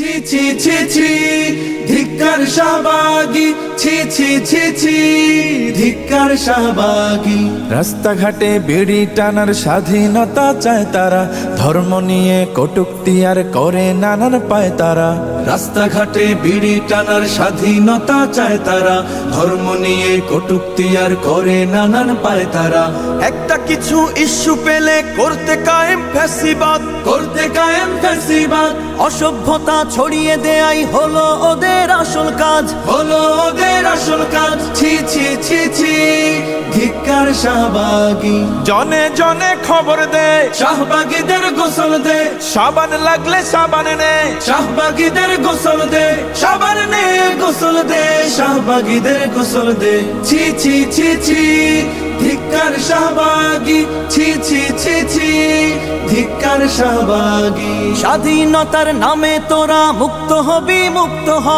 ছি ছি ছি ছি ধিক্কার শাহবাগী, ছি ছি ছি ছি ধিক্কার শাহবাগী। রাস্তাঘাটে বিড়ি টানার স্বাধীনতা চায় তারা, ধর্ম নিয়ে কটূক্তি আর করে নানান পায় তারা। রাস্তাঘাটে বিড়ি টানার স্বাধীনতা চায় তারা, ধর্ম নিয়ে কটূক্তি আর করে নানান পায় তারা। একটা কিছু ইস্যু পেলে করতে কায়েম ফ্যাসিবাদ, করতে কায়েম ফ্যাসিবাদ, অসভ্যতা ছড়িয়ে দেয়াই হলো ওদের আসল কাজ। হলো ওদের আসল কাজ। ছি ছি ছি ছি ধিক্কার শাহবাগী। জনে জনে খবর দে, শাহবাগীদের গোসল দে, সাবান লাগলে সাবান নে। শাহবাগীদের গোসল দে, সাবান নে গোসল দে, শাহবাগীদের গোসল দে। ছি ছি ছি ছি ধিক্কার শাহবাগী, ছি ছি ছি ছি ধিক্কার শাহবাগী। স্বাধীনতার নামে তোরা মুক্ত হবি, মুক্ত হ,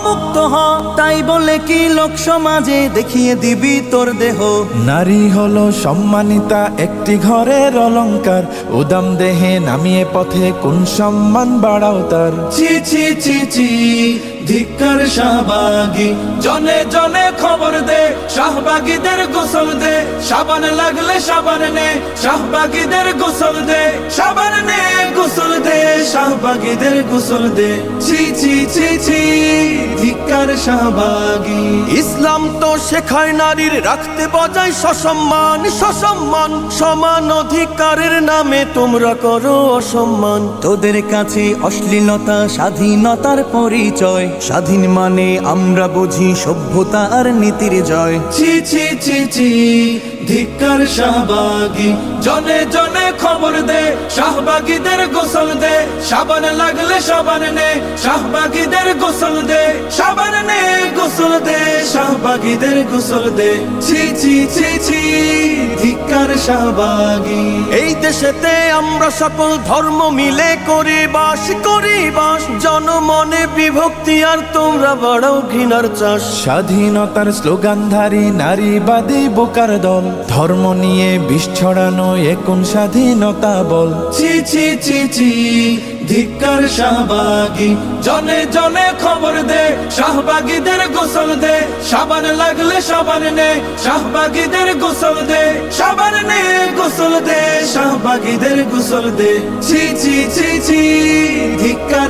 মুক্ত হ। তাই বলে কি লোক সমাজে দেখিয়ে দিবি তোর দেহ? নারী হলো সম্মানিতা একটি ঘরের অলংকার, উদাম দেহে নামিয়ে পথে কোন সম্মান বাড়াও তার। ছি ছি ছি ছি ধিক্কার শাহবাগী। জনে জনে খবর দে, শাহবাগীদের গোসল দে, সাবান লাগলে সাবান নে, শাহবাগীদের গোসল দে, সাবান নে গোসল দে, শাহবাগীদের গোসল দে। ছি ছি ছি ছি ধিক্কার শাহবাগী। ইসলাম তো শেখায় নারীর রাখতে বজায় সসম্মান, সসম্মান। সমান অধিকারের নামে তোমরা করো অসম্মান। তোদের কাছে অশ্লীলতা স্বাধীনতার পরিচয়। স্বাধীন মানে আমরা বুঝি সভ্যতা আর নীতির জয়। ছি ছি ছি ছি ধিক্কার শাহবাগী। জনে জনে খবর দে, শাহবাগীদের গোসল দে, সাবান লাগলে সাবান নে, শাহবাগীদের গোসল দে, সাবান নে গোসল দে, শাহবাগীদের গোসল দে। ছি ছি ছি ছি ধিক্কার শাহবাগী। এই দেশেতে আমরা সকল ধর্ম মিলে করি বাস, করি বাস। জনমনে বিভক্তি আর তোমরা বাড়াও ঘৃণার চাষ। স্বাধীনতার স্লোগানধারী নারীবাদী বোকার দল, ধর্ম নিয়ে বিষ ছড়ানো এ কোন স্বাধীনতা বল? ছি ছি ছি ছি ধিক্কার শাহবাগী। জনে জনে খবর দে, শাহবাগীদের গোসল দে, সাবান লাগলে সাবান নে, শাহবাগীদের গোসল দে, সাবান নে গোসল দে, শাহবাগীদের গোসল দে। ছি ছি ছি ছি ধিক্কার